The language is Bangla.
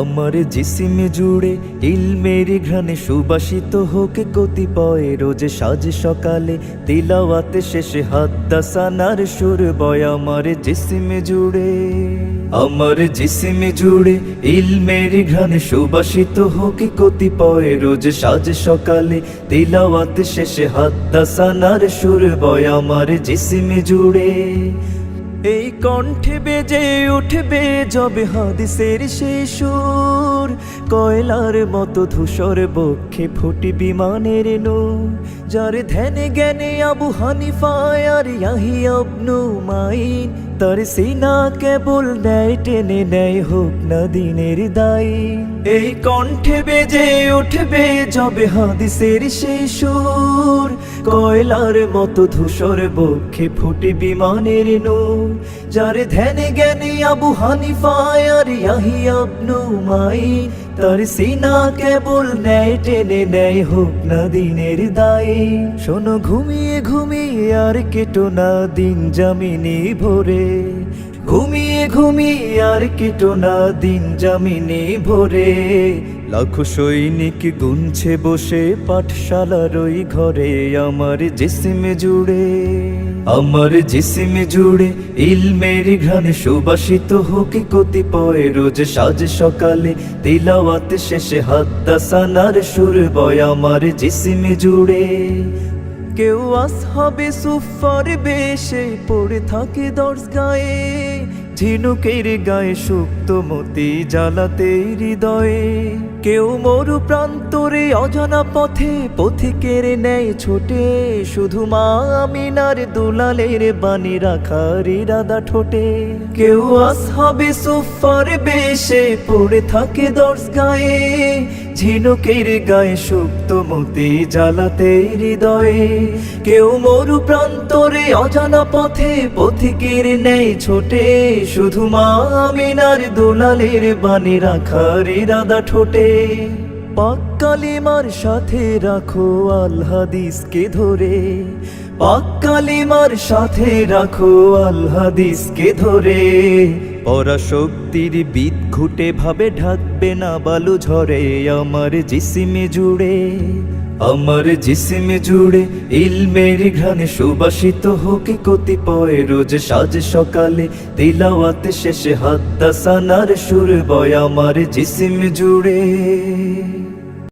আমার জিসিম জুড়ে ইলমের ঘ্রাণে সুবাসিত হোক কতিপয় রোজ সাজ সকালে তিলাওয়াতে শেষে হাদ্দাসানার সুর বয় আমার জিসিম জুড়ে। আমার জিসিম জুড়ে ইলমের ঘ্রাণে সুবাসিত হোক কতিপয় রোজ সাজ সকালে তিলাওয়াতে শেষে হাদ্দাসানার সুর বয় আমার জিসিম জুড়ে। এই কণ্ঠে বেজে উঠবে যবে হাদিসের সেই সুর, কয়লার মতো ধূসর বক্ষে ফুটি বিমানের নূর। যার ধ্যানে জ্ঞানে আবু হানিফা আর ইয়াহিয়া ইবনু মাঈন, তার সিনা কেবল নেয় টেনে নেয় হোক না দিনের দায়ী। এই কণ্ঠে বেজে উঠবে যবে হাদিসের সেই সুর, কয়লার মতো ধূসর বক্ষে ফুটি বিমানের নূর। যার ধ্যানে জ্ঞানে আবু হানিফা আর ইয়াহিয়া ইবনু মাঈন, তার সিনা কেবল নেয় টেনে নেয় হোক না দিনের দায়ী। শোনো ঘুমিয়ে ঘুমিয়ে আর কেটো না দিন জামিনে ভোরে, ঘুমিয়ে ঘুমিয়ে আর কেটো না দিন জামিনে ভোরে। লাখো সৈনিক গুনছে বসে পাঠশালার ওই ঘরে আমার জিসিম জুড়ে। আমার জিসিম জুড়ে ইলমের ঘ্রাণে সুবাসিত হোক কতিপয় রোজ সাজ সকালে তিলাওয়াতে শেষে হাদ্দাসানার সুর বয় আমার জিসিম জুড়ে। কেউ আসহাবে সুফার বেশে পড়ে থাকে দর্শ গায়ে, ঝিনুকের গায়ে সুপ্ত মতি জ্বালাতে হৃদয়ে। কেউ মরু প্রান্তরে অজানা পথে পথিকের ন্যায় ছোটে, শুধু মা আমিনার দুলালের বাণী রাখার ইরাদা ঠোঁটে। কেউ আসহাবে সুফার বেশে পড়ে থাকে দর্শ গায়ে, ঝিনুকের গায়ে সুপ্ত মতি জ্বালাতে হৃদয়ে। কেউ মরু প্রান্তরে অজানা পথে পথিকের ন্যায় ছোটে, শুধু মা আমিনার দুলালের বাণী রাখার ইরাদা ঠোঁটে। পাক কালিমার সাথে রাখো আল হাদিসকে ধরে, পাক কালিমার সাথে রাখো আল হাদিসকে ধরে। পরাশক্তির বিদ ঘুটে ভাবে ঢাকবে না বালু ঝরে আমার জিসিম জুড়ে। আমার জিসিম জুড়ে ইলমের ঘ্রাণে সুবাসিত হোক কতিপয় রোজ সাজ সকালে তিলাওয়াতে শেষে হাদ্দাসানার সুর বয় আমার জিসিম জুড়ে।